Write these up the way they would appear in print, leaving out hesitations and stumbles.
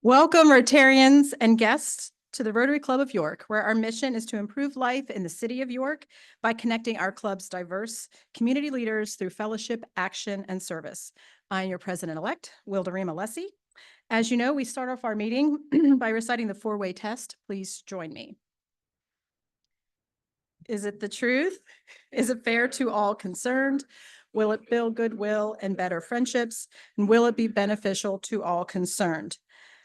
Welcome, Rotarians and guests, to the Rotary Club of York, where our mission is to improve life in the city of York by connecting our club's diverse community leaders through fellowship, action, and service. I'm your president-elect, Wildarima Lessie. As you know, we start off our meeting by reciting the four-way test. Please join me. Is it the truth? Is it fair to all concerned? Will it build goodwill and better friendships? And will it be beneficial to all concerned?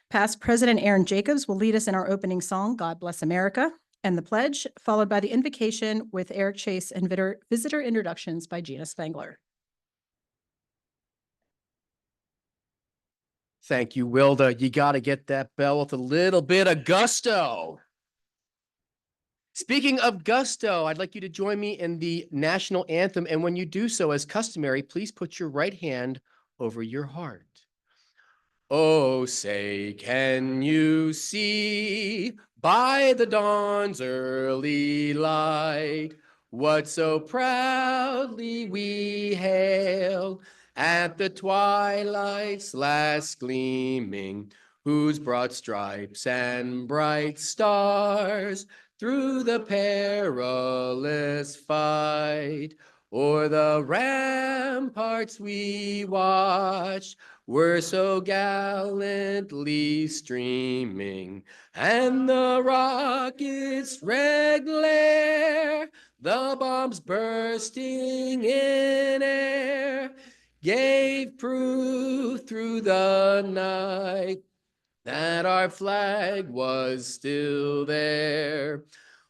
Past President Aaron Jacobs will lead us in our opening song, God Bless America, and the pledge, followed by the invocation with Eric Chase and visitor introductions by Gina Spangler. Thank you, Wilda. You got to get that bell with a little bit of gusto. Speaking of gusto, I'd like you to join me in the national anthem. And when you do so, as customary, please put your right hand over your heart. Oh, say, can you see by the dawn's early light what so proudly we hailed at the twilight's last gleaming, whose broad stripes and bright stars through the perilous fight o'er the ramparts we watched were so gallantly streaming, and the rockets' red glare, the bombs bursting in air, gave proof through the night that our flag was still there.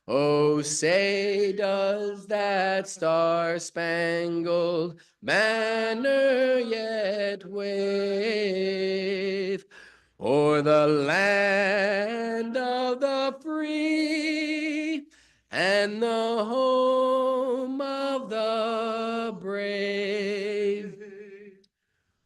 Oh, say, does that star-spangled banner yet wave o'er the land of the free and the home of the brave?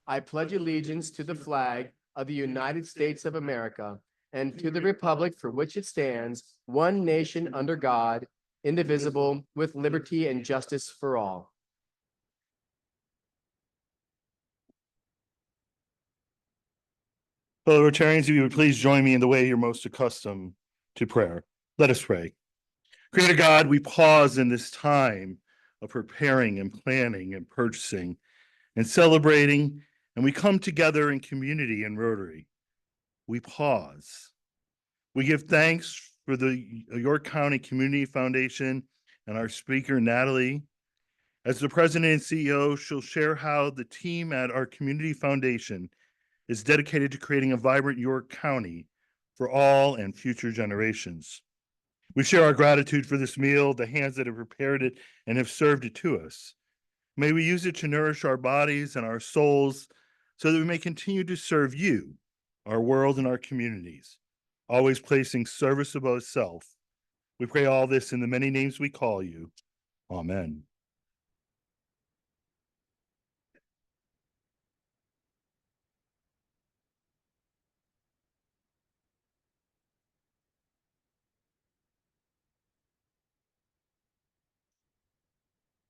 I pledge allegiance to the flag of the United States of America and to the republic for which it stands, one nation under God, indivisible, with liberty and justice for all. Fellow Rotarians, if you would please join me in the way you're most accustomed to prayer. Let us pray. Creator God, we pause in this time of preparing and planning and purchasing and celebrating, and we come together in community and Rotary. We pause. We give thanks for the York County Community Foundation and our speaker, Natalee. As the president and CEO, she'll share how the team at our Community Foundation is dedicated to creating a vibrant York County for all and future generations. We share our gratitude for this meal, the hands that have prepared it and have served it to us. May we use it to nourish our bodies and our souls so that we may continue to serve you, our world, and our communities, always placing service above self. We pray all this in the many names we call you. Amen.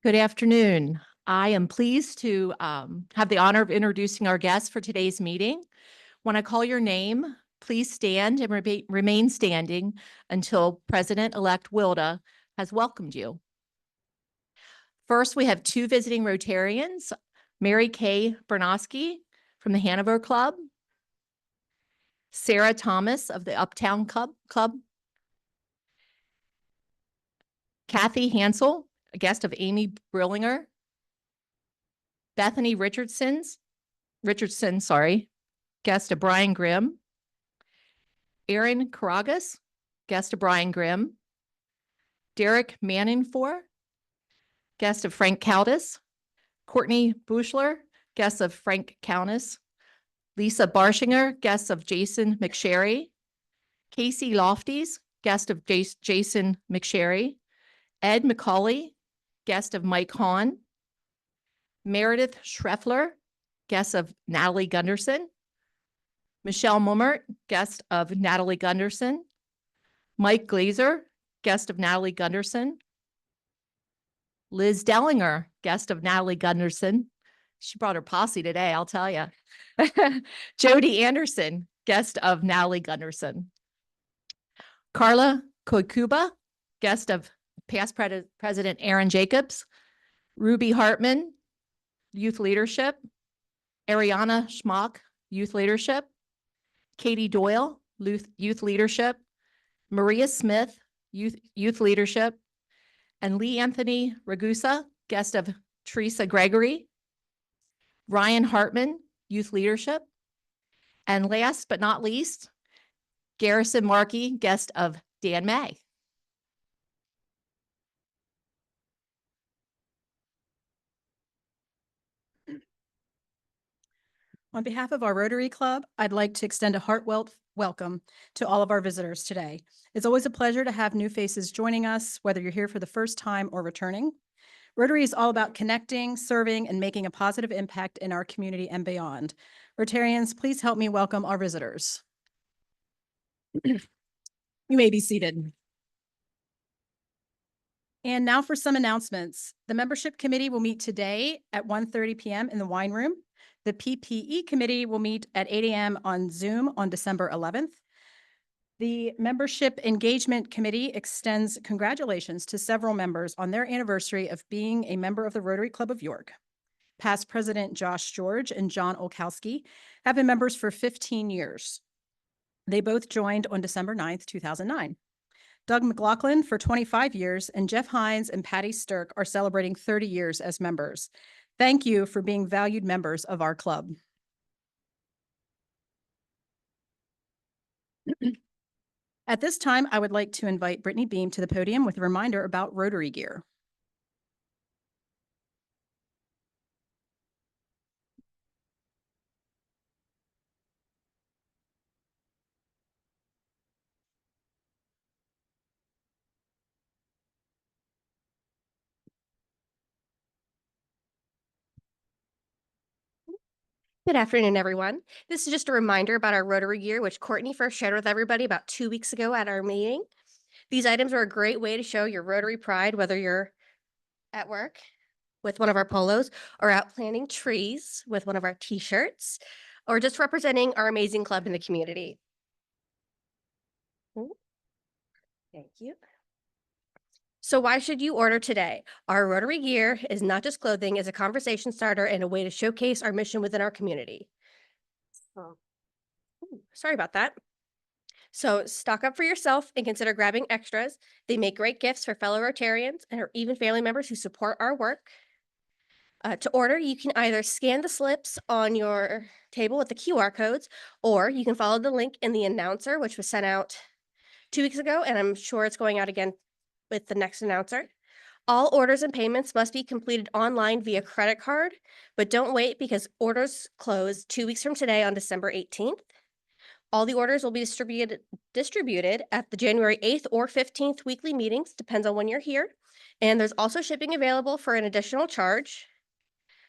Good afternoon. I am pleased to have the honor of introducing our guests for today's meeting. When I call your name, please stand and remain standing until President-elect Wilda has welcomed you. First, we have two visiting Rotarians, Mary Kay Bernosky from the Hanover Club, Sarah Thomas of the Uptown Club, Kathy Hansel, a guest of Amy Brillinger, Bethany Richardson, guest of Brian Grimm, Aaron Karagas, guest of Brian Grimm, Derek Manningfor, guest of Frank Caldis, Courtney Bushler, guest of Frank Countess, Lisa Barshinger, guest of Jason McSherry, Casey Lofties, guest of Jason McSherry, Ed McCauley, guest of Mike Hahn, Meredith Schreffler, guest of Natalee Gunderson, Michelle Mummert, guest of Natalee Gunderson, Mike Glazer, guest of Natalee Gunderson, Liz Dellinger, guest of Natalee Gunderson. She brought her posse today, I'll tell you. Jody Anderson, guest of Natalee Gunderson. Carla Koikuba, guest of past President Aaron Jacobs. Ruby Hartman, Youth Leadership. Ariana Schmock, Youth Leadership. Katie Doyle, Youth Leadership. Maria Smith, Youth Leadership. And Lee Anthony Ragusa, guest of Teresa Gregory. Ryan Hartman, Youth Leadership. And last but not least, Garrison Markey, guest of Dan May. On behalf of our Rotary Club, I'd like to extend a heartfelt welcome to all of our visitors today. It's always a pleasure to have new faces joining us, whether you're here for the first time or returning. Rotary is all about connecting, serving, and making a positive impact in our community and beyond. Rotarians, please help me welcome our visitors. You may be seated. And now for some announcements. The membership committee will meet today at 1:30 p.m. in the wine room. The PPE committee will meet at 8 a.m. on Zoom on December 11th. The Membership Engagement Committee extends congratulations to several members on their anniversary of being a member of the Rotary Club of York. Past President Josh George and John Olkowski have been members for 15 years. They both joined on December 9th, 2009. Doug McLaughlin for 25 years and Jeff Hines and Patty Stirk are celebrating 30 years as members. Thank you for being valued members of our club. At this time, I would like to invite Brittany Beam to the podium with a reminder about Rotary gear. Good afternoon, everyone. This is just a reminder about our Rotary gear, which Courtney first shared with everybody about 2 weeks ago at our meeting. These items are a great way to show your Rotary pride, whether you're at work with one of our polos or out planting trees with one of our t-shirts, or just representing our amazing club in the community. Thank you. So why should you order today? Our Rotary gear is not just clothing, it's a conversation starter and a way to showcase our mission within our community. Sorry about that. So stock up for yourself and consider grabbing extras. They make great gifts for fellow Rotarians and or even family members who support our work. To order, you can either scan the slips on your table with the QR codes, or you can follow the link in the announcer, which was sent out 2 weeks ago, and I'm sure it's going out again with the next announcer. All orders and payments must be completed online via credit card, but don't wait because orders close 2 weeks from today on December 18th. All the orders will be distributed at the January 8th or 15th weekly meetings, depends on when you're here. And there's also shipping available for an additional charge.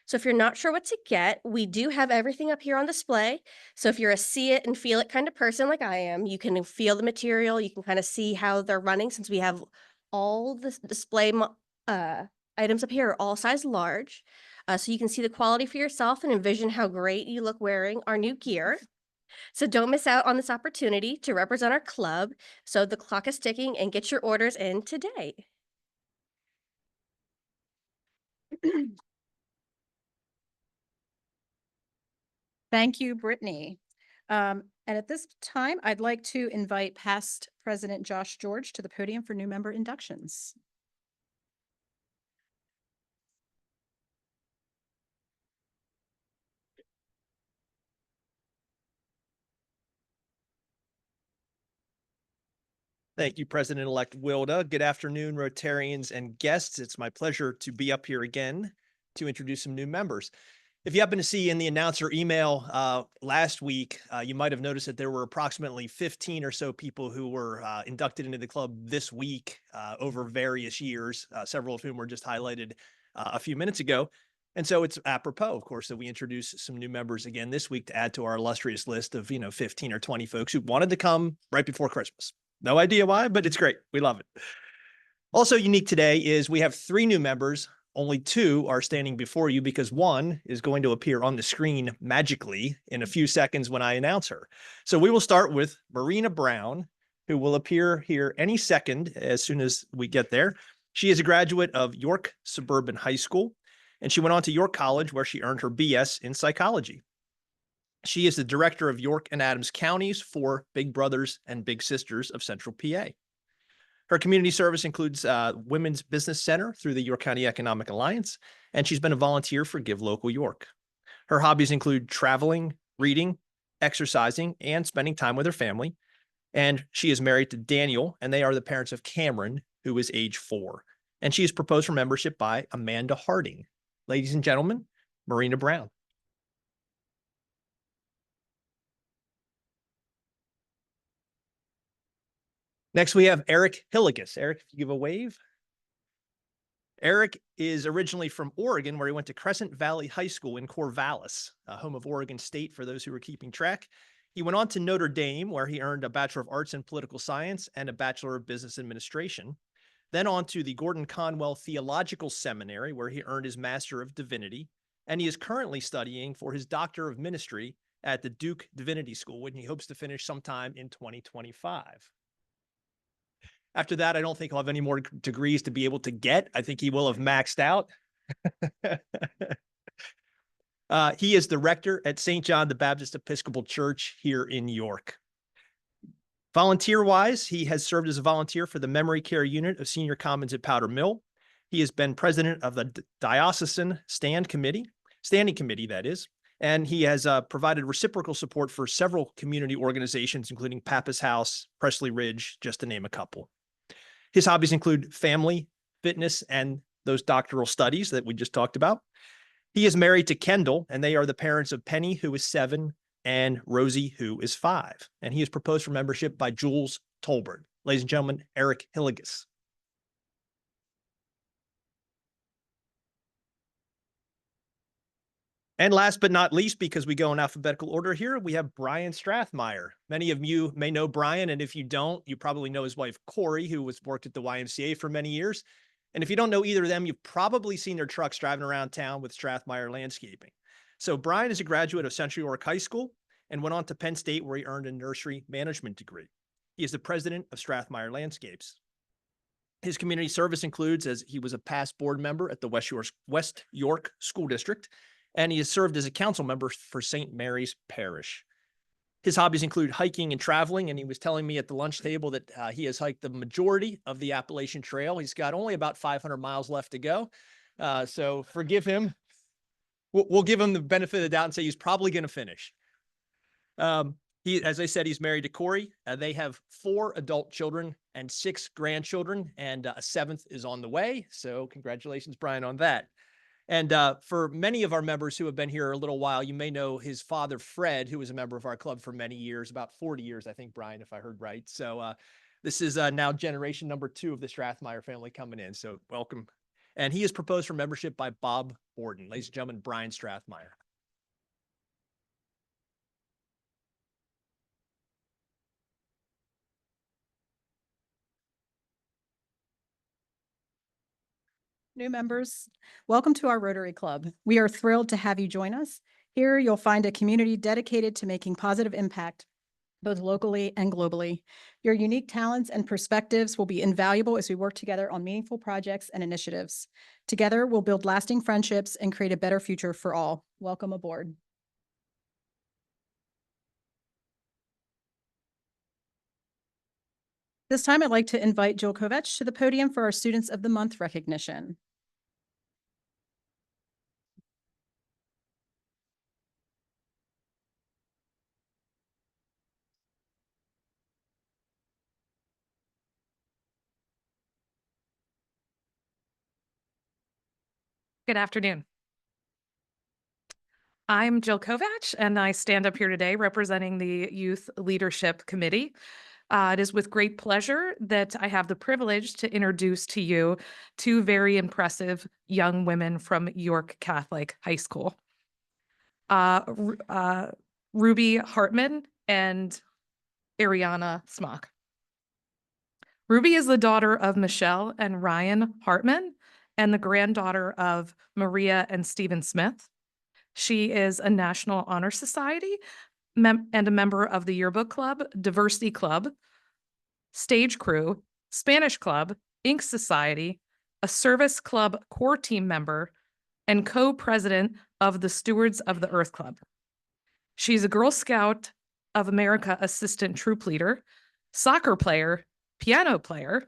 So if you're not sure what to get, we do have everything up here on display. So if you're a see it and feel it kind of person like I am, you can feel the material, you can kind of see how they're running since we have all the display Items up here are all size large, so you can see the quality for yourself and envision how great you look wearing our new gear. So don't miss out on this opportunity to represent our club. So the clock is ticking and get your orders in today. Thank you, Brittany. And at this time, I'd like to invite past President Josh George to the podium for new member inductions. Thank you, President-elect Wilda. Good afternoon, Rotarians and guests. It's my pleasure to be up here again to introduce some new members. If you happen to see in the announcer email last week, you might have noticed that there were approximately 15 or so people who were inducted into the club this week over various years, several of whom were just highlighted a few minutes ago. And so it's apropos, of course, that we introduce some new members again this week to add to our illustrious list of, 15 or 20 folks who wanted to come right before Christmas. No idea why, but it's great. We love it. Also unique today is we have 3 new members. Only 2 are standing before you because 1 is going to appear on the screen magically in a few seconds when I announce her. So we will start with Marina Brown, who will appear here any second as soon as we get there. She is a graduate of York Suburban High School, and she went on to York College where she earned her BS in psychology. She is the director of York and Adams counties for Big Brothers and Big Sisters of Central PA. Her community service includes Women's Business Center through the York County Economic Alliance, and she's been a volunteer for Give Local York. Her hobbies include traveling, reading, exercising, and spending time with her family. And she is married to Daniel, and they are the parents of Cameron, who is age 4. And she is proposed for membership by Amanda Harding. Ladies and gentlemen, Marina Brown. Next, we have Eric Hilligus. Eric, if you give a wave. Eric is originally from Oregon, where he went to Crescent Valley High School in Corvallis, home of Oregon State, for those who are keeping track. He went on to Notre Dame, where he earned a Bachelor of Arts in Political Science and a Bachelor of Business Administration. Then on to the Gordon Conwell Theological Seminary, where he earned his Master of Divinity. And he is currently studying for his Doctor of Ministry at the Duke Divinity School, which he hopes to finish sometime in 2025. After that, I don't think he'll have any more degrees to be able to get. I think he will have maxed out. He is the rector at St. John the Baptist Episcopal Church here in York. Volunteer-wise, he has served as a volunteer for the Memory Care Unit of Senior Commons at Powder Mill. He has been president of the Diocesan Standing Committee, that is, and he has provided reciprocal support for several community organizations, including Pappas House, Presley Ridge, just to name a couple. His hobbies include family, fitness, and those doctoral studies that we just talked about. He is married to Kendall, and they are the parents of Penny, who is 7, and Rosie, who is 5. And he is proposed for membership by Jules Tolbert. Ladies and gentlemen, Eric Hilligus. And last but not least, because we go in alphabetical order here, we have Brian Strathmeyer. Many of you may know Brian, and if you don't, you probably know his wife, Corey, who was worked at the YMCA for many years. And if you don't know either of them, you've probably seen their trucks driving around town with Strathmeyer Landscaping. So Brian is a graduate of Central York High School and went on to Penn State, where he earned a nursery management degree. He is the president of Strathmeyer Landscapes. His community service includes, as he was a past board member at the West York School District, and he has served as a council member for St. Mary's Parish. His hobbies include hiking and traveling, and he was telling me at the lunch table that he has hiked the majority of the Appalachian Trail. He's got only about 500 miles left to go, so forgive him. We'll give him the benefit of the doubt and say he's probably going to finish. As I said, he's married to Corey. They have 4 adult children and 6 grandchildren, and a 7th is on the way. So congratulations, Brian, on that. And for many of our members who have been here a little while, you may know his father, Fred, who was a member of our club for many years, about 40 years, I think, Brian, if I heard right. So this is now generation number 2 of the Strathmeyer family coming in. So welcome. And he is proposed for membership by Bob Borden. Ladies and gentlemen, Brian Strathmeyer. New members, welcome to our Rotary Club. We are thrilled to have you join us. Here, you'll find a community dedicated to making positive impact, both locally and globally. Your unique talents and perspectives will be invaluable as we work together on meaningful projects and initiatives. Together, we'll build lasting friendships and create a better future for all. Welcome aboard. This time, I'd like to invite Jill Kovach to the podium for our Students of the Month recognition. Good afternoon. I'm Jill Kovach, and I stand up here today representing the Youth Leadership Committee. It is with great pleasure that I have the privilege to introduce to you two very impressive young women from York Catholic High School. Ruby Hartman and Ariana Smock. Ruby is the daughter of Michelle and Ryan Hartman and the granddaughter of Maria and Stephen Smith. She is a National Honor Society and a member of the Yearbook Club, Diversity Club, Stage Crew, Spanish Club, Ink Society, a Service Club core team member, and co-president of the Stewards of the Earth Club. She's a Girl Scout of America assistant troop leader, soccer player, piano player.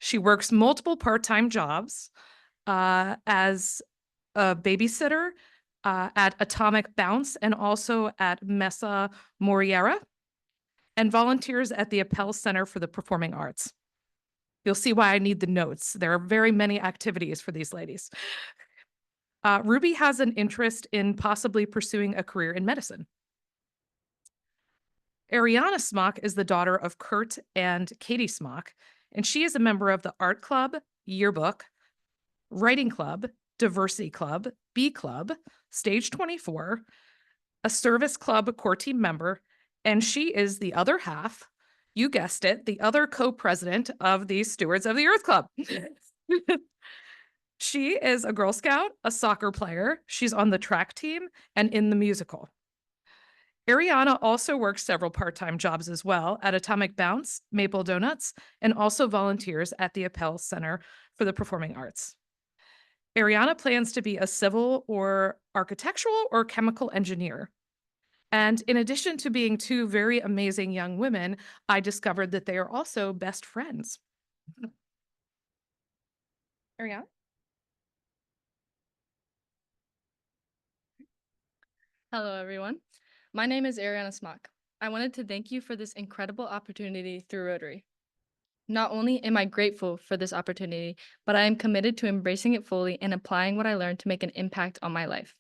She works multiple part-time jobs as a babysitter at Atomic Bounce and also at Mesa Moriera, and volunteers at the Appel Center for the Performing Arts. You'll see why I need the notes. There are very many activities for these ladies. Ruby has an interest in possibly pursuing a career in medicine. Ariana Smock is the daughter of Kurt and Katie Smock, and she is a member of the Art Club, Yearbook, Writing Club, Diversity Club, B Club, Stage 24, a Service Club core team member, and she is the other half, you guessed it, the other co-president of the Stewards of the Earth Club. She is a Girl Scout, a soccer player. She's on the track team and in the musical. Ariana also works several part-time jobs as well at Atomic Bounce, Maple Donuts, and also volunteers at the Appel Center for the Performing Arts. Ariana plans to be a civil or architectural or chemical engineer. And in addition to being two very amazing young women, I discovered that they are also best friends. Ariana? Hello, everyone. My name is Ariana Smock. I wanted to thank you for this incredible opportunity through Rotary. Not only am I grateful for this opportunity, but I am committed to embracing it fully and applying what I learned to make an impact on my life.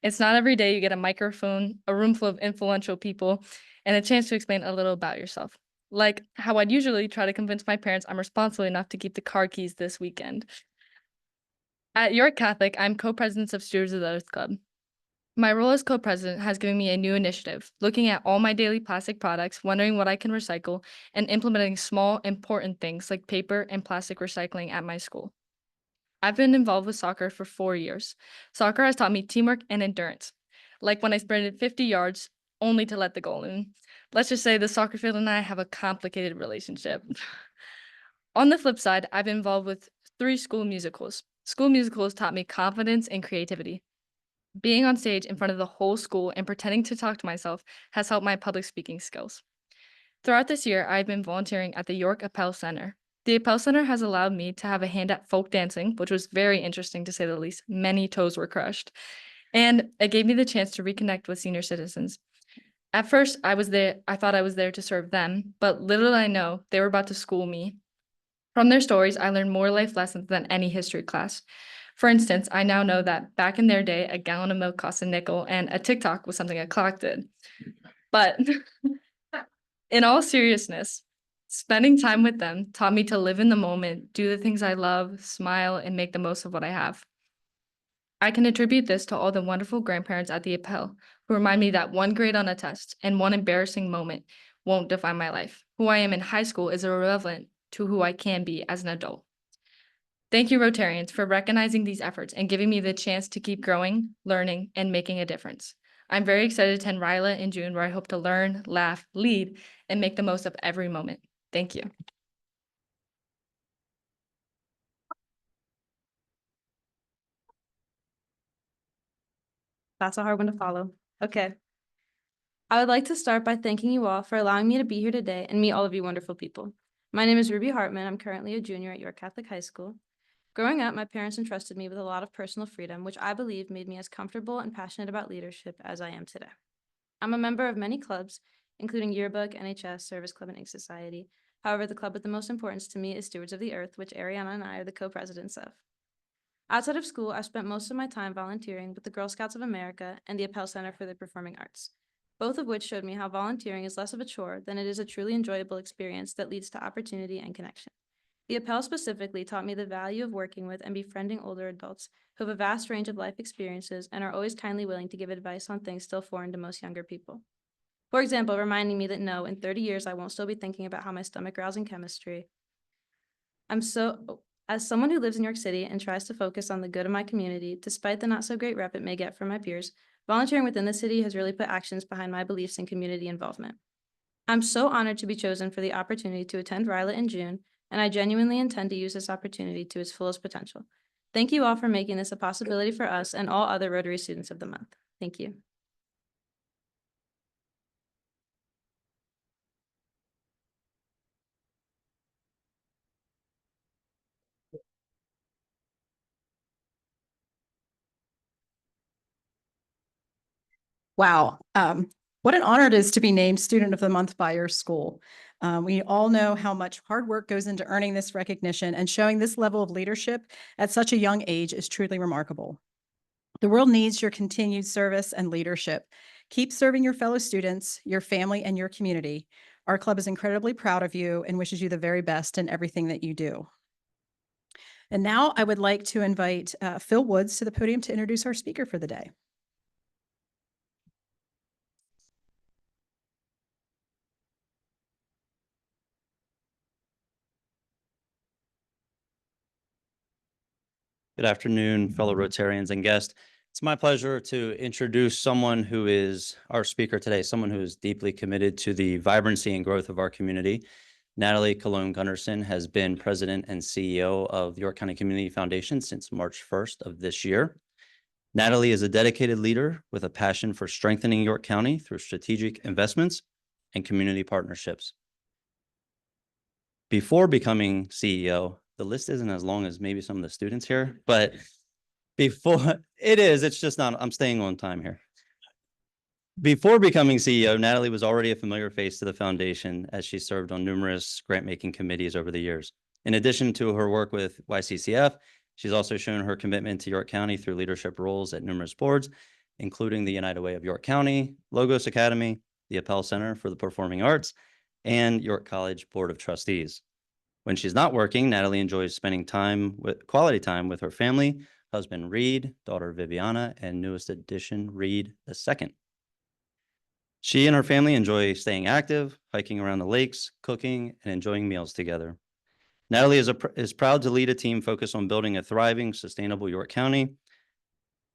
It's not every day you get a microphone, a room full of influential people, and a chance to explain a little about yourself. Like how I'd usually try to convince my parents I'm responsible enough to keep the car keys this weekend. At York Catholic, I'm co-president of Stewards of the Earth Club. My role as co-president has given me a new initiative, looking at all my daily plastic products, wondering what I can recycle, and implementing small, important things like paper and plastic recycling at my school. I've been involved with soccer for 4 years. Soccer has taught me teamwork and endurance, like when I sprinted 50 yards only to let the goal in. Let's just say the soccer field and I have a complicated relationship. On the flip side, I've been involved with 3 school musicals. School musicals taught me confidence and creativity. Being on stage in front of the whole school and pretending to talk to myself has helped my public speaking skills. Throughout this year, I've been volunteering at the York Appel Center. The Appel Center has allowed me to have a hand at folk dancing, which was very interesting to say the least. Many toes were crushed. And it gave me the chance to reconnect with senior citizens. At first, I thought I was there to serve them, but little did I know they were about to school me. From their stories, I learned more life lessons than any history class. For instance, I now know that back in their day, a gallon of milk cost a nickel and a TikTok was something a clock did. But in all seriousness, spending time with them taught me to live in the moment, do the things I love, smile, and make the most of what I have. I can attribute this to all the wonderful grandparents at the Appel who remind me that one grade on a test and one embarrassing moment won't define my life. Who I am in high school is irrelevant to who I can be as an adult. Thank you, Rotarians, for recognizing these efforts and giving me the chance to keep growing, learning, and making a difference. I'm very excited to attend RILA in June, where I hope to learn, laugh, lead, and make the most of every moment. Thank you. That's a hard one to follow. Okay. I would like to start by thanking you all for allowing me to be here today and meet all of you wonderful people. My name is Ruby Hartman. I'm currently a junior at York Catholic High School. Growing up, my parents entrusted me with a lot of personal freedom, which I believe made me as comfortable and passionate about leadership as I am today. I'm a member of many clubs, including Yearbook, NHS, Service Club, and Ink Society. However, the club with the most importance to me is Stewards of the Earth, which Ariana and I are the co-presidents of. Outside of school, I've spent most of my time volunteering with the Girl Scouts of America and the Appel Center for the Performing Arts, both of which showed me how volunteering is less of a chore than it is a truly enjoyable experience that leads to opportunity and connection. The Appel specifically taught me the value of working with and befriending older adults who have a vast range of life experiences and are always kindly willing to give advice on things still foreign to most younger people. For example, reminding me that no, in 30 years, I won't still be thinking about how my stomach growls in chemistry. As someone who lives in New York City and tries to focus on the good of my community, despite the not so great rep it may get from my peers, volunteering within the city has really put actions behind my beliefs in community involvement. I'm so honored to be chosen for the opportunity to attend RILA in June, and I genuinely intend to use this opportunity to its fullest potential. Thank you all for making this a possibility for us and all other Rotary students of the month. Thank you. Wow. What an honor it is to be named Student of the Month by your school. We all know how much hard work goes into earning this recognition, and showing this level of leadership at such a young age is truly remarkable. The world needs your continued service and leadership. Keep serving your fellow students, your family, and your community. Our club is incredibly proud of you and wishes you the very best in everything that you do. And now I would like to invite Phil Woods to the podium to introduce our speaker for the day. Good afternoon, fellow Rotarians and guests. It's my pleasure to introduce someone who is our speaker today, someone who is deeply committed to the vibrancy and growth of our community. Natalee Colon Gunderson has been president and CEO of the York County Community Foundation since March 1st of this year. Natalee is a dedicated leader with a passion for strengthening York County through strategic investments and community partnerships. Before becoming CEO, the list isn't as long as maybe some of the students here, but before it is, it's just not, I'm staying on time here. Before becoming CEO, Natalee was already a familiar face to the foundation as she served on numerous grant-making committees over the years. In addition to her work with YCCF, she's also shown her commitment to York County through leadership roles at numerous boards, including the United Way of York County, Logos Academy, the Appel Center for the Performing Arts, and York College Board of Trustees. When she's not working, Natalee enjoys spending quality time with her family, husband Reed, daughter Viviana, and newest addition Reed II. She and her family enjoy staying active, hiking around the lakes, cooking, and enjoying meals together. Natalee is proud to lead a team focused on building a thriving, sustainable York County.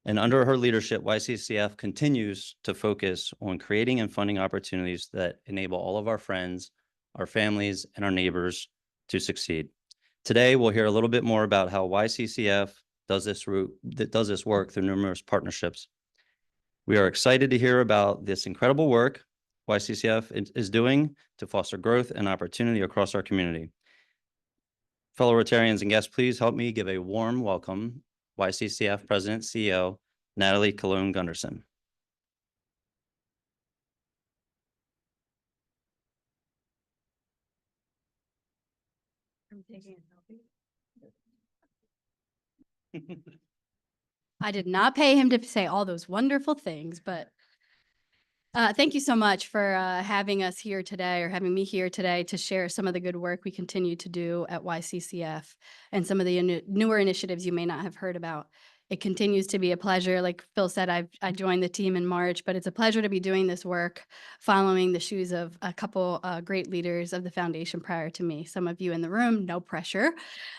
And under her leadership, YCCF continues to focus on creating and funding opportunities that enable all of our friends, our families, and our neighbors to succeed. Today, we'll hear a little bit more about how YCCF does this work through numerous partnerships. We are excited to hear about this incredible work YCCF is doing to foster growth and opportunity across our community. Fellow Rotarians and guests, please help me give a warm welcome YCCF President CEO Natalee Colon Gunderson. I did not pay him to say all those wonderful things, but thank you so much for having us here today, or having me here today, to share some of the good work we continue to do at YCCF and some of the newer initiatives you may not have heard about. It continues to be a pleasure. Like Phil said, I joined the team in March, but it's a pleasure to be doing this work following the shoes of a couple great leaders of the foundation prior to me. Some of you in the room, no pressure,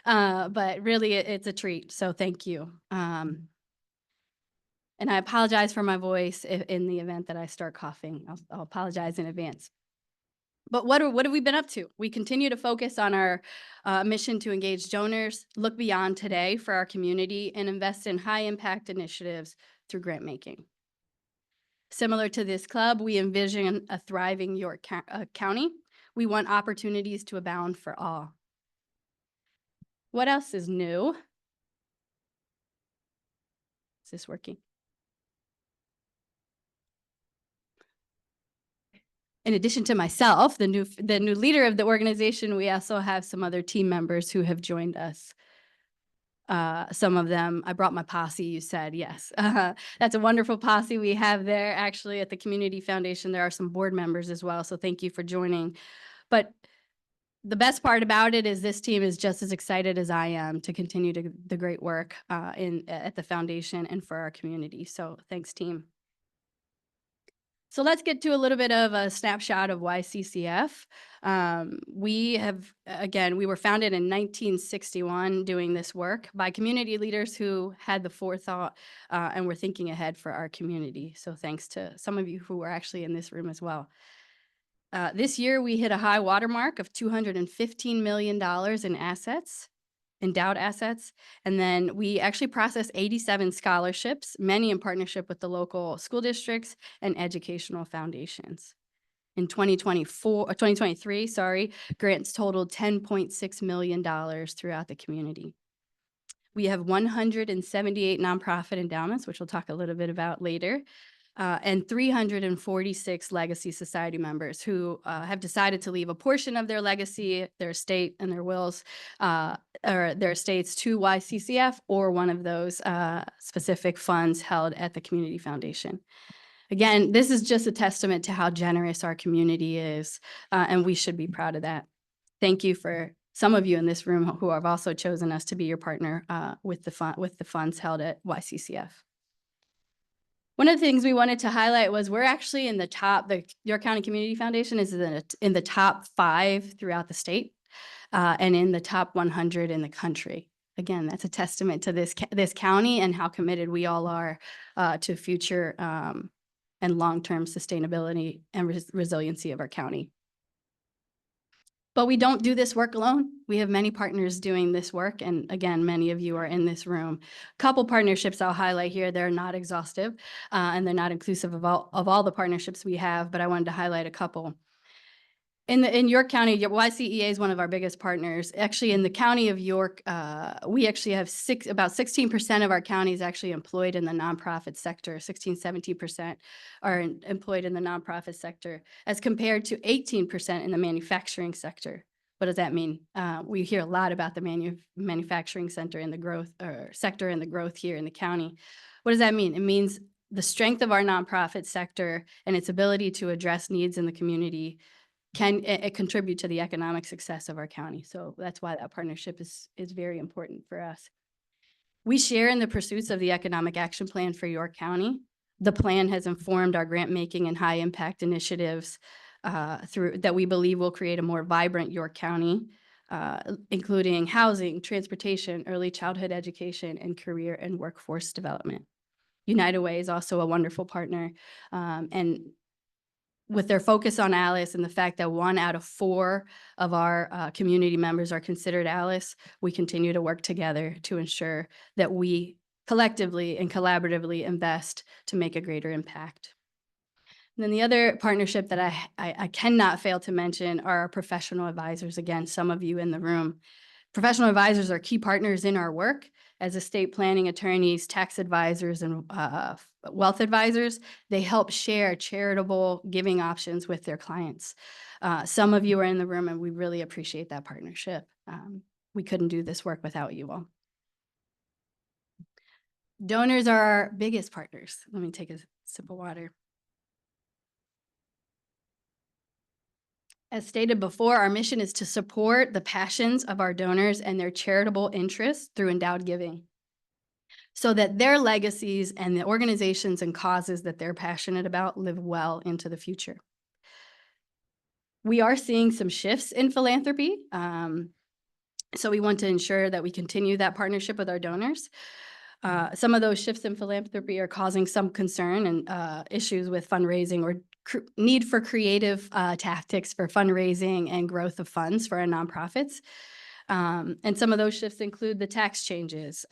but really it's a treat. So thank you. And I apologize for my voice in the event that I start coughing. I'll apologize in advance. But what have we been up to? We continue to focus on our mission to engage donors, look beyond today for our community, and invest in high impact initiatives through grant making. Similar to this club, we envision a thriving York County. We want opportunities to abound for all. What else is new? Is this working? In addition to myself, the new leader of the organization, we also have some other team members who have joined us. Some of them, I brought my posse, you said, yes. That's a wonderful posse we have there. Actually, at the Community Foundation, there are some board members as well, so thank you for joining. But the best part about it is this team is just as excited as I am to continue the great work at the foundation and for our community. So thanks, team. So let's get to a little bit of a snapshot of YCCF. We were founded in 1961 doing this work by community leaders who had the forethought and were thinking ahead for our community. So thanks to some of you who were actually in this room as well. This year, we hit a high watermark of $215 million in assets, endowed assets. And then we actually processed 87 scholarships, many in partnership with the local school districts and educational foundations. In 2023, grants totaled $10.6 million throughout the community. We have 178 nonprofit endowments, which we'll talk a little bit about later, and 346 legacy society members who have decided to leave a portion of their legacy, their estate, and their wills, or their estates to YCCF or one of those specific funds held at the Community Foundation. Again, this is just a testament to how generous our community is, and we should be proud of that. Thank you for some of you in this room who have also chosen us to be your partner with the funds held at YCCF. One of the things we wanted to highlight was we're actually in the top, the York County Community Foundation is in the top 5 throughout the state and in the top 100 in the country. Again, that's a testament to this county and how committed we all are to future and long-term sustainability and resiliency of our county. But we don't do this work alone. We have many partners doing this work. And again, many of you are in this room. A couple partnerships I'll highlight here. They're not exhaustive and they're not inclusive of all the partnerships we have, but I wanted to highlight a couple. In York County, YCEA is one of our biggest partners. Actually, in the county of York, we actually have about 16% of our county is actually employed in the nonprofit sector. 16-17% are employed in the nonprofit sector, as compared to 18% in the manufacturing sector. What does that mean? We hear a lot about the manufacturing sector and the growth here in the county. What does that mean? It means the strength of our nonprofit sector and its ability to address needs in the community can contribute to the economic success of our county. So that's why that partnership is very important for us. We share in the pursuits of the Economic Action Plan for York County. The plan has informed our grant making and high impact initiatives that we believe will create a more vibrant York County, including housing, transportation, early childhood education, and career and workforce development. United Way is also a wonderful partner, and with their focus on ALICE and the fact that 1 out of 4 of our community members are considered ALICE, we continue to work together to ensure that we collectively and collaboratively invest to make a greater impact. And then the other partnership that I cannot fail to mention are our professional advisors. Again, some of you in the room. Professional advisors are key partners in our work as estate planning attorneys, tax advisors, and wealth advisors. They help share charitable giving options with their clients. Some of you are in the room and we really appreciate that partnership. We couldn't do this work without you all. Donors are our biggest partners. Let me take a sip of water. As stated before, our mission is to support the passions of our donors and their charitable interests through endowed giving. so that their legacies and the organizations and causes that they're passionate about live well into the future. We are seeing some shifts in philanthropy. So we want to ensure that we continue that partnership with our donors. Some of those shifts in philanthropy are causing some concern and issues with fundraising or need for creative tactics for fundraising and growth of funds for our nonprofits. And some of those shifts include the tax changes,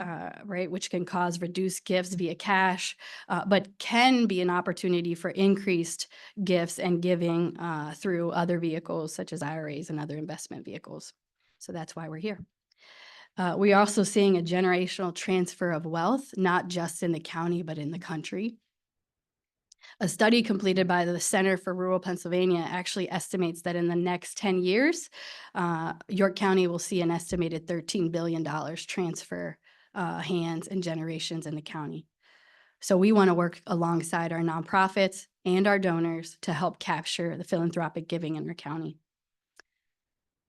right, which can cause reduced gifts via cash, but can be an opportunity for increased gifts and giving through other vehicles such as IRAs and other investment vehicles. So that's why we're here. We are also seeing a generational transfer of wealth, not just in the county, but in the country. A study completed by the Center for Rural Pennsylvania actually estimates that in the next 10 years, York County will see an estimated $13 billion transfer hands and generations in the county. So we want to work alongside our nonprofits and our donors to help capture the philanthropic giving in our county.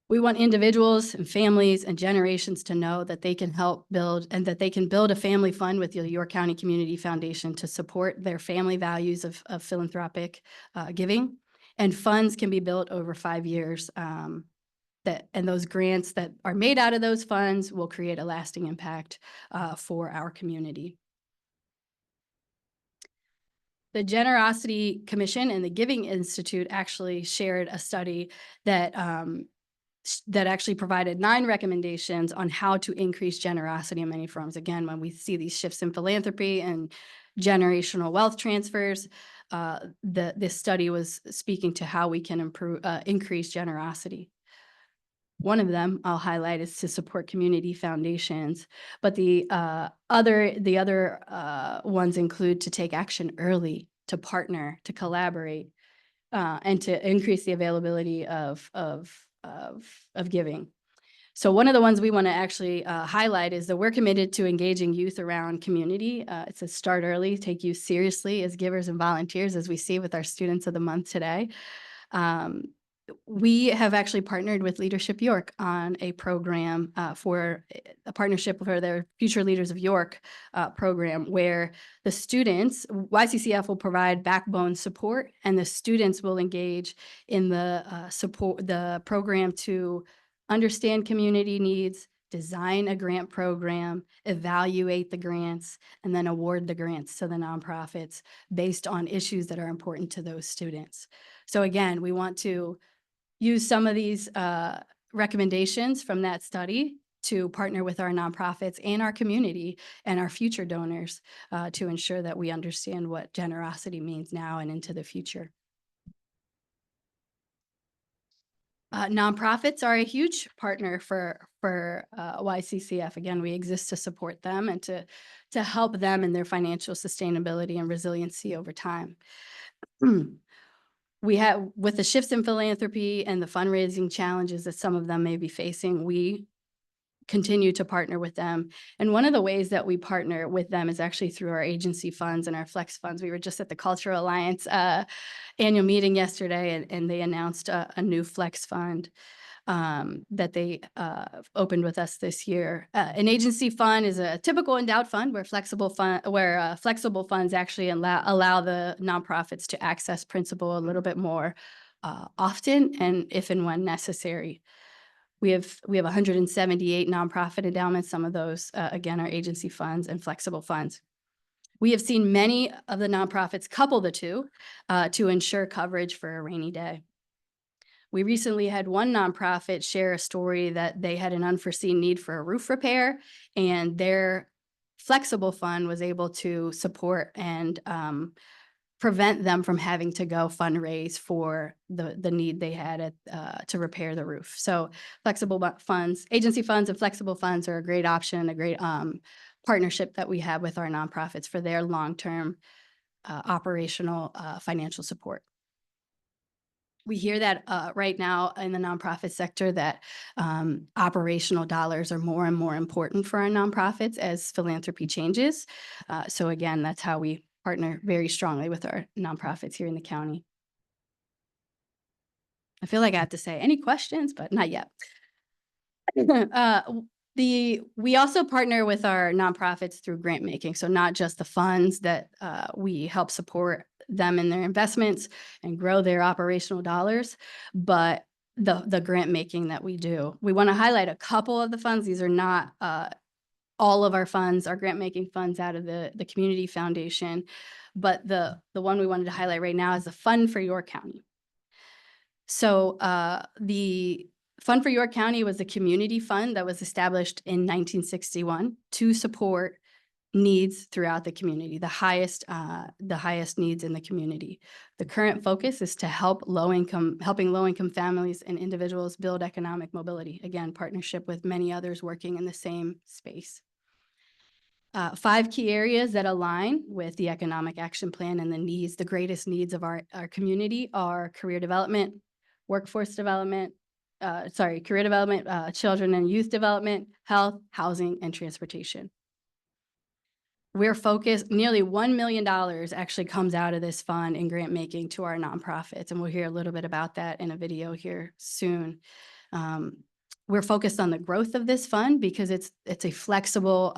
We want individuals and families and generations to know that they can help build and that they can build a family fund with the York County Community Foundation to support their family values of philanthropic giving. And funds can be built over 5 years. And those grants that are made out of those funds will create a lasting impact for our community. The Generosity Commission and the Giving Institute actually shared a study that actually provided 9 recommendations on how to increase generosity in many forms. Again, when we see these shifts in philanthropy and generational wealth transfers, this study was speaking to how we can increase generosity. One of them I'll highlight is to support community foundations, but the other ones include to take action early, to partner, to collaborate, and to increase the availability of giving. So one of the ones we want to actually highlight is that we're committed to engaging youth around community. It's a start early, take youth seriously as givers and volunteers, as we see with our Students of the Month today. We have actually partnered with Leadership York on a program for a partnership for their Future Leaders of York program, where the students, YCCF will provide backbone support, and the students will engage in the program to understand community needs, design a grant program, evaluate the grants, and then award the grants to the nonprofits based on issues that are important to those students. So again, we want to use some of these recommendations from that study to partner with our nonprofits and our community and our future donors to ensure that we understand what generosity means now and into the future. Nonprofits are a huge partner for YCCF. Again, we exist to support them and to help them in their financial sustainability and resiliency over time. We have, with the shifts in philanthropy and the fundraising challenges that some of them may be facing, we continue to partner with them. And one of the ways that we partner with them is actually through our agency funds and our flex funds. We were just at the Cultural Alliance annual meeting yesterday, and they announced a new flex fund that they opened with us this year. An agency fund is a typical endowed fund where flexible funds actually allow the nonprofits to access principal a little bit more often and if and when necessary. We have 178 nonprofit endowments. Some of those, again, are agency funds and flexible funds. We have seen many of the nonprofits couple the two to ensure coverage for a rainy day. We recently had one nonprofit share a story that they had an unforeseen need for a roof repair, and their flexible fund was able to support and prevent them from having to go fundraise for the need they had to repair the roof. So flexible funds, agency funds and flexible funds are a great option, a great partnership that we have with our nonprofits for their long-term operational financial support. We hear that right now in the nonprofit sector that operational dollars are more and more important for our nonprofits as philanthropy changes. So again, that's how we partner very strongly with our nonprofits here in the county. I feel like I have to say any questions, but not yet. We also partner with our nonprofits through grant making. So not just the funds that we help support them in their investments and grow their operational dollars, but the grant making that we do. We want to highlight a couple of the funds. These are not all of our funds, our grant making funds out of the community foundation. But the one we wanted to highlight right now is the Fund for York County. So the Fund for York County was a community fund that was established in 1961 to support needs throughout the community, the highest needs in the community. The current focus is to helping low-income families and individuals build economic mobility. Again, partnership with many others working in the same space. 5 key areas that align with the economic action plan and the greatest needs of our community are career development, workforce development, career development, children and youth development, health, housing, and transportation. We're focused, nearly $1 million actually comes out of this fund in grant making to our nonprofits, and we'll hear a little bit about that in a video here soon. We're focused on the growth of this fund because it's a flexible,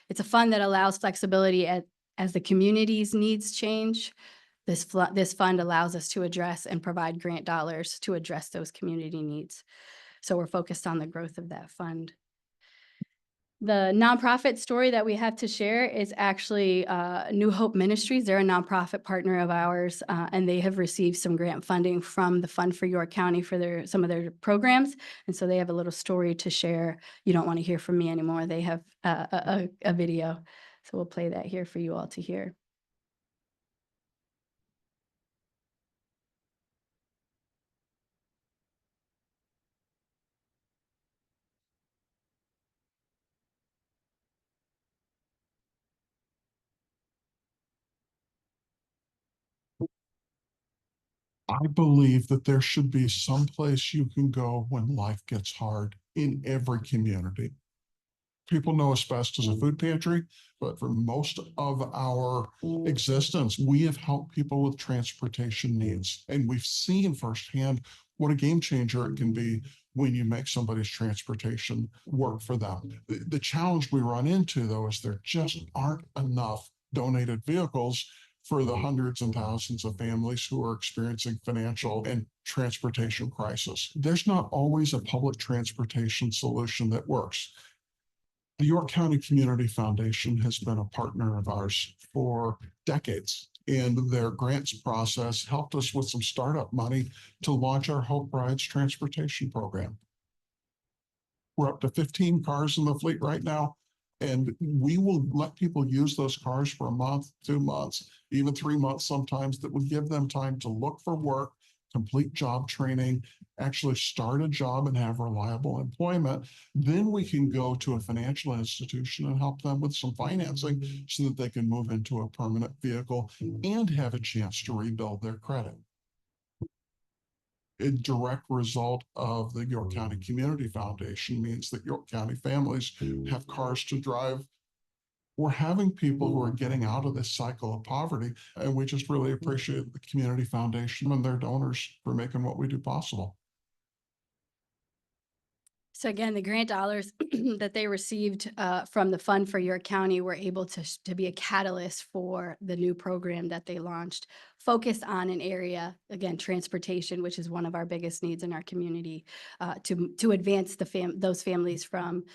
it's a fund that allows flexibility as the community's needs change. This fund allows us to address and provide grant dollars to address those community needs. So we're focused on the growth of that fund. The nonprofit story that we have to share is actually New Hope Ministries. They're a nonprofit partner of ours, and they have received some grant funding from the Fund for York County for some of their programs. And so they have a little story to share. You don't want to hear from me anymore. They have a video. So we'll play that here for you all to hear. I believe that there should be some place you can go when life gets hard in every community. People know us best as a food pantry, but for most of our existence, we have helped people with transportation needs. And we've seen firsthand what a game changer it can be when you make somebody's transportation work for them. The challenge we run into, though, is there just aren't enough donated vehicles for the hundreds and thousands of families who are experiencing financial and transportation crisis. There's not always a public transportation solution that works. The York County Community Foundation has been a partner of ours for decades, and their grants process helped us with some startup money to launch our Hope Rides transportation program. We're up to 15 cars in the fleet right now, and we will let people use those cars for a month, 2 months, even 3 months sometimes. That will give them time to look for work, complete job training, actually start a job and have reliable employment. Then we can go to a financial institution and help them with some financing so that they can move into a permanent vehicle and have a chance to rebuild their credit. A direct result of the York County Community Foundation means that York County families have cars to drive. We're having people who are getting out of this cycle of poverty, and we just really appreciate the Community Foundation and their donors for making what we do possible. So again, the grant dollars that they received from the Fund for York County were able to be a catalyst for the new program that they launched, focused on an area, again, transportation, which is one of our biggest needs in our community, to advance those families from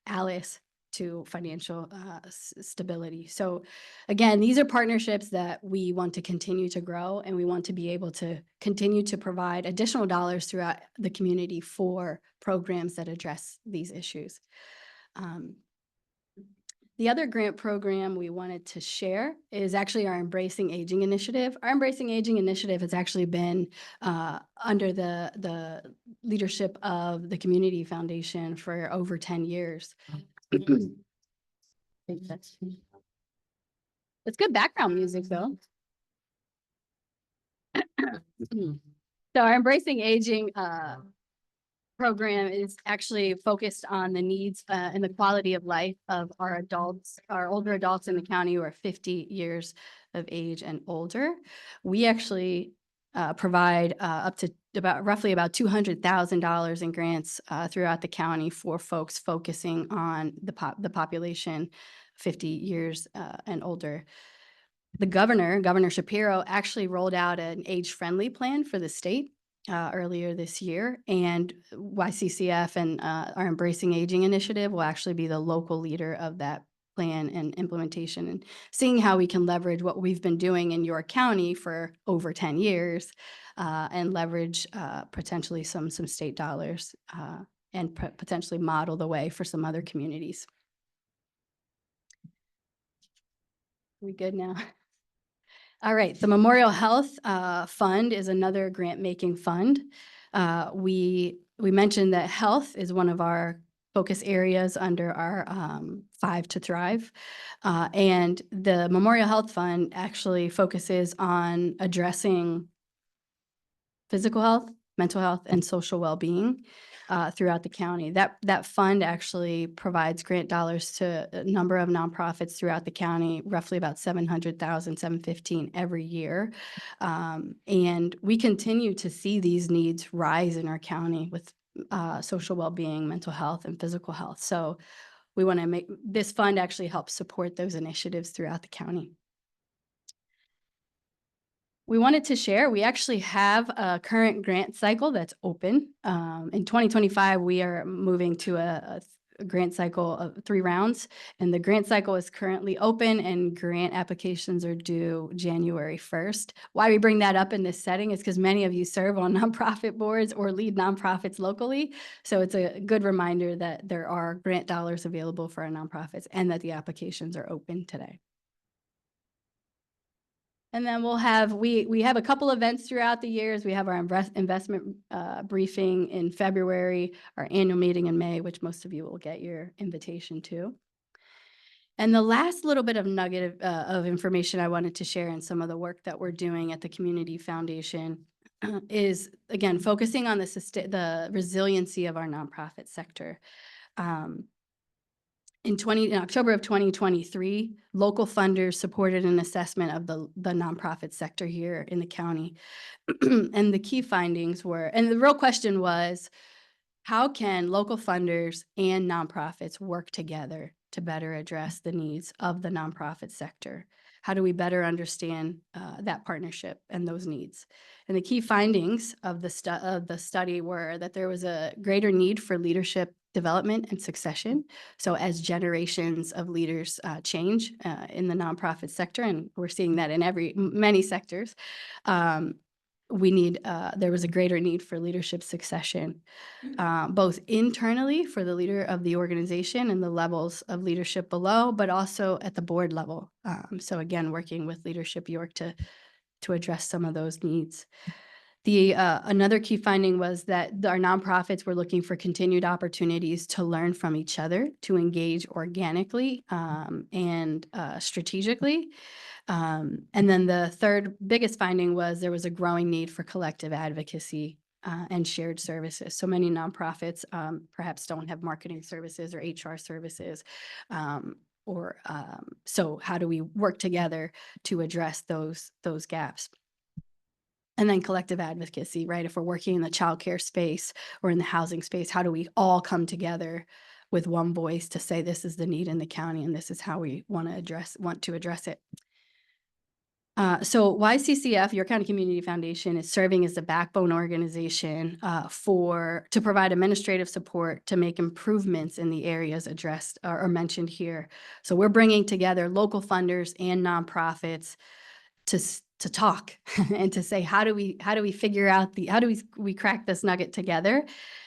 ALICE to financial stability. So again, these are partnerships that we want to continue to grow, and we want to be able to continue to provide additional dollars throughout the community for programs that address these issues. The other grant program we wanted to share is actually our Embracing Aging initiative. Our Embracing Aging initiative has actually been under the leadership of the Community Foundation for over 10 years. It's good background music, though. So our Embracing Aging program is actually focused on the needs and the quality of life of our adults, our older adults in the county who are 50 years of age and older. We actually provide up to roughly about $200,000 in grants throughout the county for folks focusing on the population 50 years and older. The Governor Shapiro, actually rolled out an age-friendly plan for the state earlier this year, and YCCF and our Embracing Aging initiative will actually be the local leader of that plan and implementation, and seeing how we can leverage what we've been doing in York County for over 10 years and leverage potentially some state dollars and potentially model the way for some other communities. We good now? All right, the Memorial Health Fund is another grant-making fund. We mentioned that health is one of our focus areas under our 5 to Thrive. And the Memorial Health Fund actually focuses on addressing physical health, mental health, and social well-being throughout the county. That fund actually provides grant dollars to a number of nonprofits throughout the county, roughly about $700,000-$715,000 every year. And we continue to see these needs rise in our county with social well-being, mental health, and physical health. So we want to make this fund actually help support those initiatives throughout the county. We wanted to share, we actually have a current grant cycle that's open. In 2025, we are moving to a grant cycle of 3 rounds, and the grant cycle is currently open and grant applications are due January 1st. Why we bring that up in this setting is because many of you serve on nonprofit boards or lead nonprofits locally. So it's a good reminder that there are grant dollars available for our nonprofits and that the applications are open today. And then we'll have, we have a couple events throughout the years. We have our investment briefing in February, our annual meeting in May, which most of you will get your invitation to. And the last little bit of nugget of information I wanted to share in some of the work that we're doing at the Community Foundation is, again, focusing on the resiliency of our nonprofit sector. In October of 2023, local funders supported an assessment of the nonprofit sector here in the county. And the key findings were, and the real question was, how can local funders and nonprofits work together to better address the needs of the nonprofit sector? How do we better understand that partnership and those needs? And the key findings of the study were that there was a greater need for leadership development and succession. So as generations of leaders change in the nonprofit sector, and we're seeing that in many sectors, there was a greater need for leadership succession, both internally for the leader of the organization and the levels of leadership below, but also at the board level. So again, working with Leadership York to address some of those needs. Another key finding was that our nonprofits were looking for continued opportunities to learn from each other, to engage organically and strategically. And then the third biggest finding was there was a growing need for collective advocacy and shared services. So many nonprofits perhaps don't have marketing services or HR services. So how do we work together to address those gaps? And then collective advocacy, right? If we're working in the childcare space or in the housing space, how do we all come together with one voice to say this is the need in the county and this is how we want to address it? So YCCF, York County Community Foundation, is serving as the backbone organization to provide administrative support to make improvements in the areas addressed or mentioned here. So we're bringing together local funders and nonprofits to talk and to say, how do we figure out how do we crack this nugget together?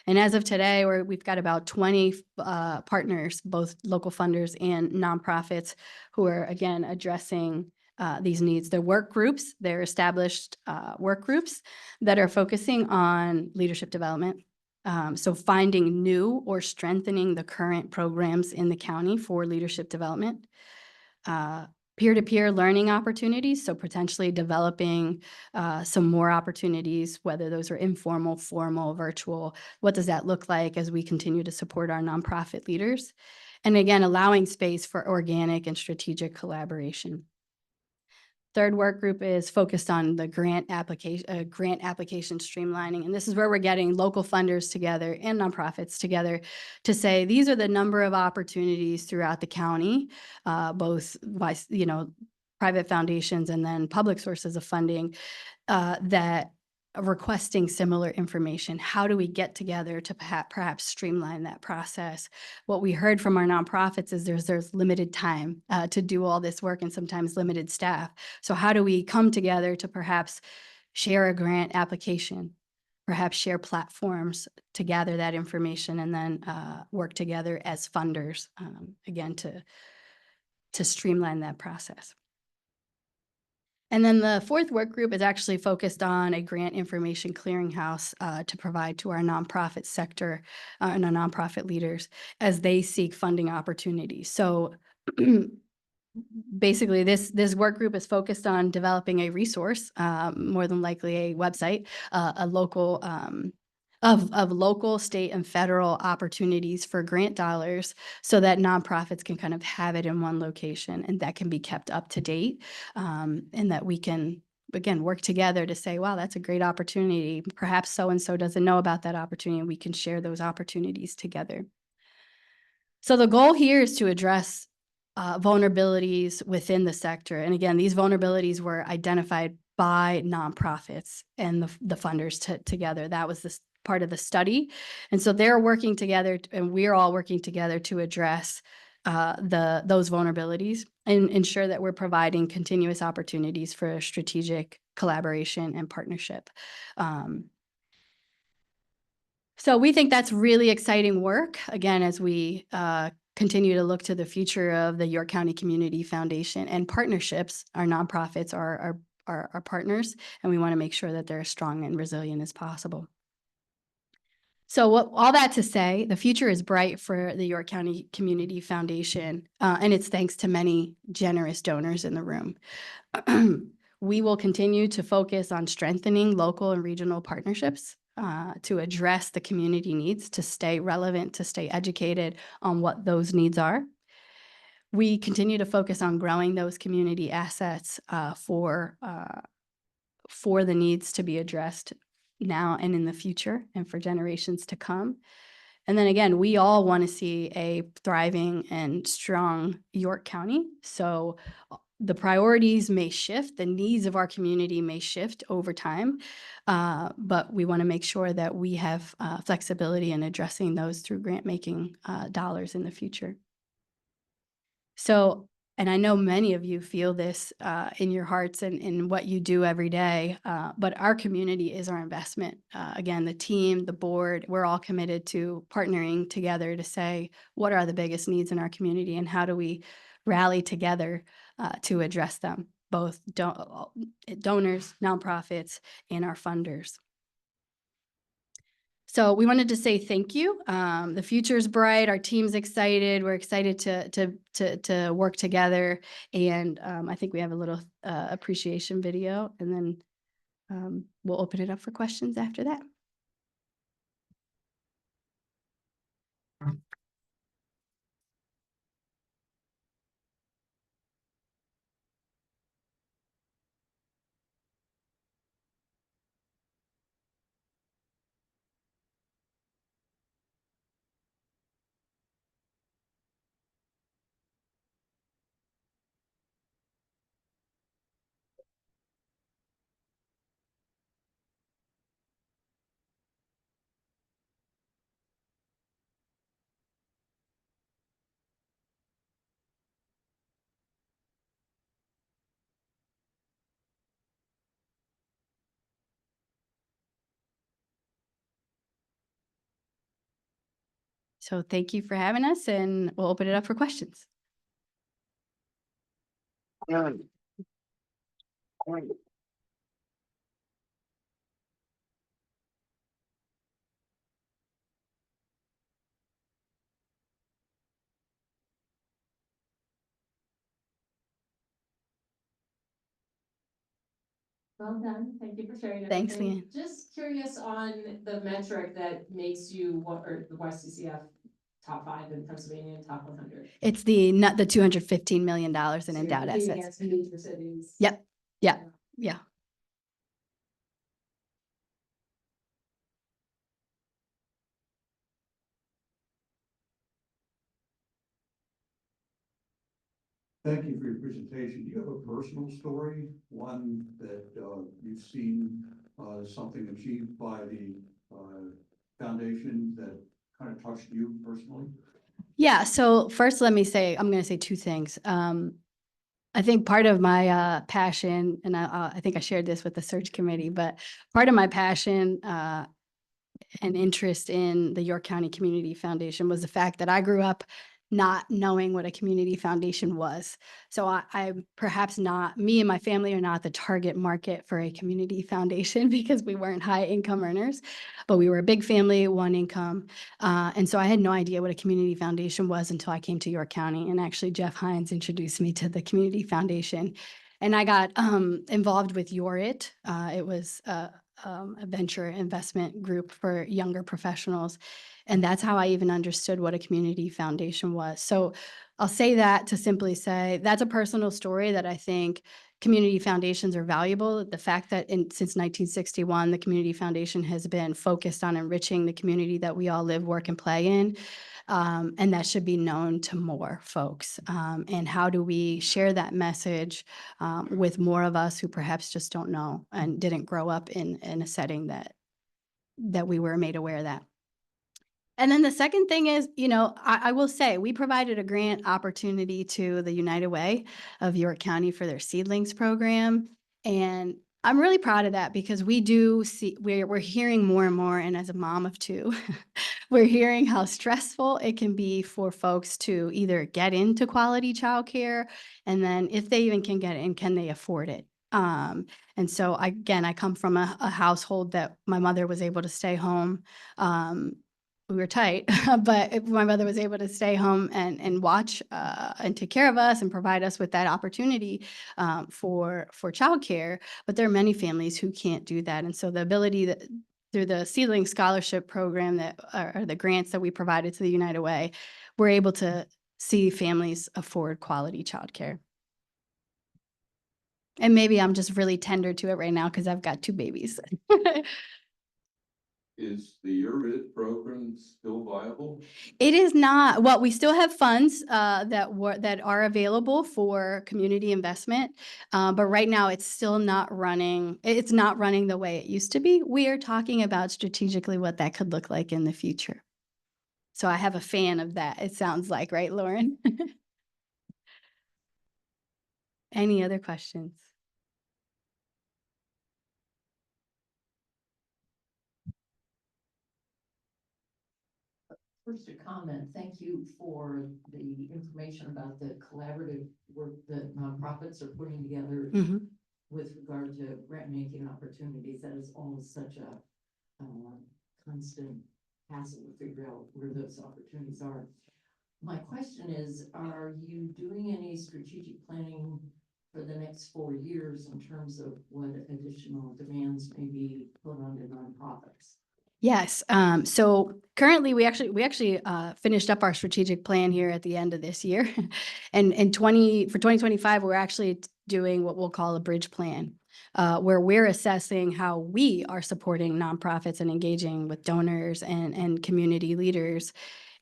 And as of today, we've got about 20 partners, both local funders and nonprofits, who are again addressing these needs. They're established work groups that are focusing on leadership development. So finding new or strengthening the current programs in the county for leadership development. Peer-to-peer learning opportunities, so potentially developing some more opportunities, whether those are informal, formal, virtual. What does that look like as we continue to support our nonprofit leaders? And again, allowing space for organic and strategic collaboration. Third work group is focused on the grant application streamlining. And this is where we're getting local funders together and nonprofits together to say, these are the number of opportunities throughout the county, both by, private foundations and then public sources of funding that are requesting similar information. How do we get together to perhaps streamline that process? What we heard from our nonprofits is there's limited time to do all this work and sometimes limited staff. So how do we come together to perhaps share a grant application, perhaps share platforms to gather that information, and then work together as funders, again, to streamline that process. And then the fourth work group is actually focused on a grant information clearinghouse to provide to our nonprofit sector and our nonprofit leaders as they seek funding opportunities. So basically, this work group is focused on developing a resource, more than likely a website, a local of local, state, and federal opportunities for grant dollars so that nonprofits can kind of have it in one location and that can be kept up to date, and that we can, again, work together to say, wow, that's a great opportunity. Perhaps so-and-so doesn't know about that opportunity, and we can share those opportunities together. So the goal here is to address vulnerabilities within the sector. And again, these vulnerabilities were identified by nonprofits and the funders together. That was this part of the study. And so they're working together, and we're all working together to address those vulnerabilities and ensure that we're providing continuous opportunities for strategic collaboration and partnership. So we think that's really exciting work, again, as we continue to look to the future of the York County Community Foundation and partnerships. Our nonprofits are our partners, and we want to make sure that they're as strong and resilient as possible. So all that to say, the future is bright for the York County Community Foundation, and it's thanks to many generous donors in the room. We will continue to focus on strengthening local and regional partnerships to address the community needs, to stay relevant, to stay educated on what those needs are. We continue to focus on growing those community assets for the needs to be addressed now and in the future and for generations to come. And then again, we all want to see a thriving and strong York County. So the priorities may shift, the needs of our community may shift over time, but we want to make sure that we have flexibility in addressing those through grant-making dollars in the future. So, and I know many of you feel this in your hearts and in what you do every day, but our community is our investment. Again, the team, the board, we're all committed to partnering together to say, what are the biggest needs in our community and how do we rally together to address them, both donors, nonprofits, and our funders. So we wanted to say thank you. The future's bright. Our team's excited. We're excited to work together. And I think we have a little appreciation video, and then we'll open it up for questions after that. So thank you for having us, and we'll open it up for questions. Well done. Thank you for sharing. Thanks, everything. Leanne. Just curious on the metric that makes you or the YCCF top 5 in Pennsylvania and top 100. It's the $215 million in So you're endowed competing assets. against major cities. Yep. Yeah, yeah. Thank you for your presentation. Do you have a personal story, one that you've seen something achieved by the foundation that kind of touched you personally? Yeah, so first let me say, I'm gonna say two things. I think part of my passion, and I think I shared this with the search committee, but part of my passion and interest in the York County Community Foundation was the fact that I grew up not knowing what a community foundation was. So I perhaps not, me and my family are not the target market for a community foundation because we weren't high income earners, but we were a big family, one income. And so I had no idea what a community foundation was until I came to York County. And actually Jeff Hines introduced me to the community foundation. And I got involved with YourIt. It was a venture investment group for younger professionals. And that's how I even understood what a community foundation was. So I'll say that to simply say that's a personal story that I think community foundations are valuable. The fact that since 1961, the community foundation has been focused on enriching the community that we all live, work, and play in. And that should be known to more folks. And how do we share that message with more of us who perhaps just don't know and didn't grow up in a setting that we were made aware of that. And then the second thing is, I will say, we provided a grant opportunity to the United Way of York County for their seedlings program. And I'm really proud of that because we do see, we're hearing more and more, and as a mom of two, we're hearing how stressful it can be for folks to either get into quality childcare, and then if they even can get in, can they afford it? And so I come from a household that my mother was able to stay home. We were tight, but my mother was able to stay home and watch and take care of us and provide us with that opportunity for childcare. But there are many families who can't do that. And so the ability that through the Seedling Scholarship Program that are the grants that we provided to the United Way, we're able to see families afford quality childcare. And maybe I'm just really tender to it right now because I've got two babies. Is the YourIt program still viable? It is not. Well, we still have funds that are available for community investment, but right now it's still not running. It's not running the way it used to be. We are talking about strategically what that could look like in the future. So I have a fan of that. It sounds like, right, Lauren? Any other questions? First, a comment. Thank you for the information about the collaborative work that nonprofits are putting together with regard to grant making opportunities. That is almost such a constant hassle to figure out where those opportunities are. My question is, are you doing any strategic planning for the next 4 years in terms of what additional demands may be put onto nonprofits? Yes. So currently we actually finished up our strategic plan here at the end of this year. And for 2025, we're actually doing what we'll call a bridge plan, where we're assessing how we are supporting nonprofits and engaging with donors and community leaders.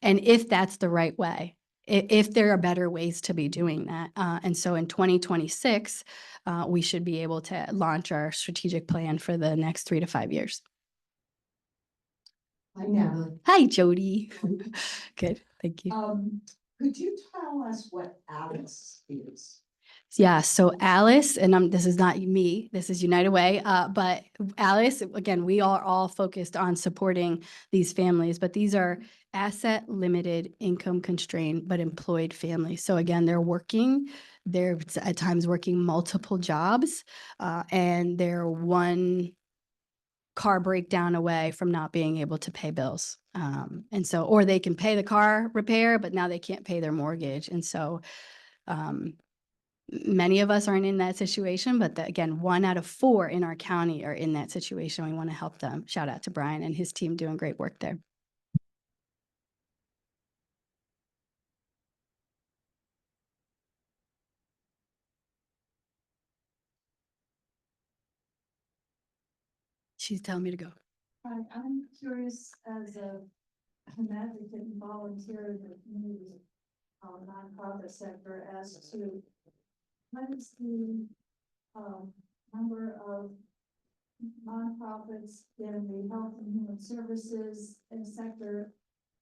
And if that's the right way, if there are better ways to be doing that. And so in 2026, we should be able to launch our strategic plan for the next 3 to 5 years. Hi, Natalie. Hi, Jody. Good, thank you. Could you tell us what ALICE is? Yeah, so Alice, and this is not me, this is United Way, but Alice, again, we are all focused on supporting these families, but these are asset limited, income constrained, but employed families. So again, they're at times working multiple jobs, and they're one car breakdown away from not being able to pay bills. And so, or they can pay the car repair, but now they can't pay their mortgage. And so many of us aren't in that situation, but again, 1 out of 4 in our county are in that situation. We want to help them. Shout out to Brian and his team doing great work there. she's telling me to go. Hi, I'm curious as an advocate and volunteer in the community, nonprofit sector as to what is the number of nonprofits in the health and human services and sector?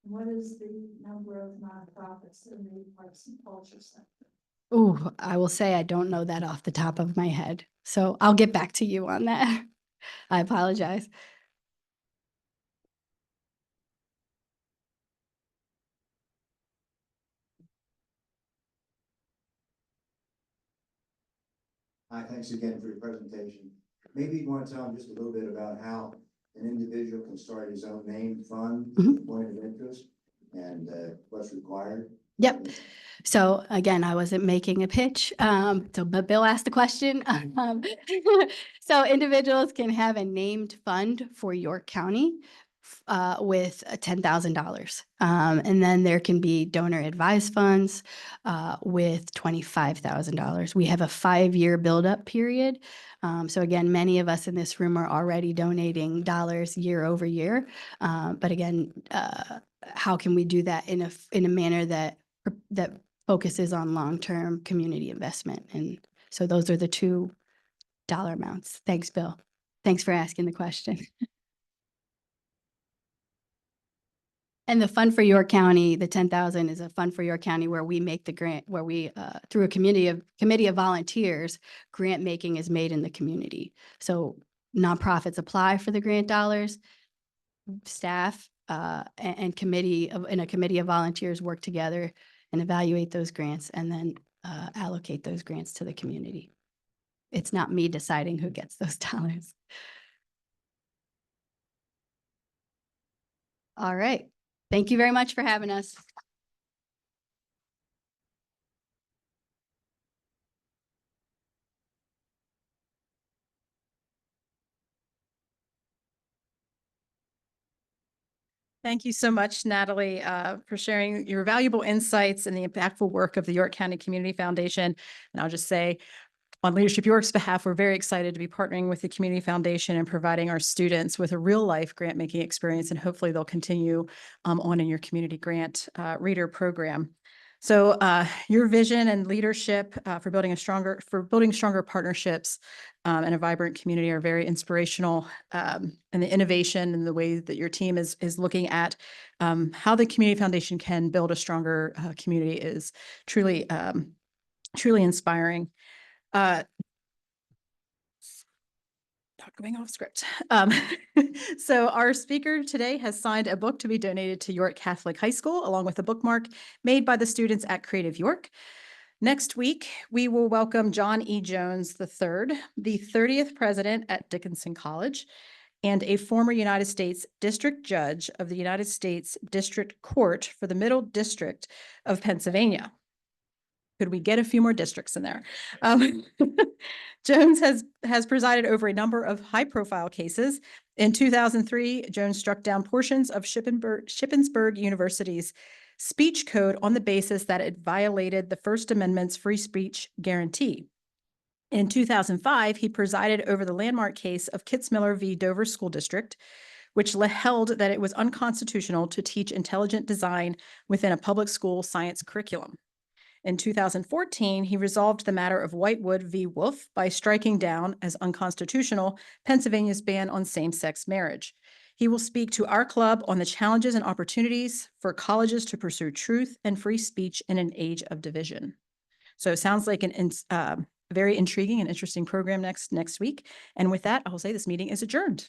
What is the number of nonprofits in the arts and culture sector? Oh, I will say I don't know that off the top of my head. So I'll get back to you on that. I apologize. Hi, thanks again for your presentation. Maybe you want to tell them just a little bit about how an individual can start his own named fund, point of interest, and what's required. Yep. So again, I wasn't making a pitch, but Bill asked the question. So individuals can have a named fund for York County with $10,000. And then there can be donor advised funds with $25,000. We have a 5-year buildup period. So again, many of us in this room are already donating dollars year over year. But again, how can we do that in a manner that focuses on long-term community investment? And so those are the $2 amounts. Thanks, Bill. Thanks for asking the question. And the fund for York County, the 10,000 is a fund for York County where we make the grant, where we, through a committee of volunteers, grant making is made in the community. So nonprofits apply for the grant dollars, staff and a committee of volunteers work together and evaluate those grants and then allocate those grants to the community. It's not me deciding who gets those dollars. All right. Thank you very much for having us. Thank you so much, Natalie, for sharing your valuable insights and the impactful work of the York County Community Foundation. And I'll just say, on Leadership York's behalf, we're very excited to be partnering with the Community Foundation and providing our students with a real-life grant-making experience, and hopefully they'll continue on in your community grant reader program. So your vision and leadership for building stronger partnerships and a vibrant community are very inspirational. And the innovation and the way that your team is looking at how the Community Foundation can build a stronger community is truly inspiring. Not going off script. So our speaker today has signed a book to be donated to York Catholic High School, along with a bookmark made by the students at Creative York. Next week, we will welcome John E. Jones III, the 30th president at Dickinson College, and a former United States District Judge of the United States District Court for the Middle District of Pennsylvania. Could we get a few more districts in there? Jones has presided over a number of high-profile cases. In 2003, Jones struck down portions of Shippensburg University's speech code on the basis that it violated the First Amendment's free speech guarantee. In 2005, he presided over the landmark case of Kitzmiller v. Dover School District, which held that it was unconstitutional to teach intelligent design within a public school science curriculum. In 2014, he resolved the matter of Whitewood v. Wolf by striking down as unconstitutional Pennsylvania's ban on same-sex marriage. He will speak to our club on the challenges and opportunities for colleges to pursue truth and free speech in an age of division. So it sounds like a very intriguing and interesting program next week. And with that, I will say this meeting is adjourned.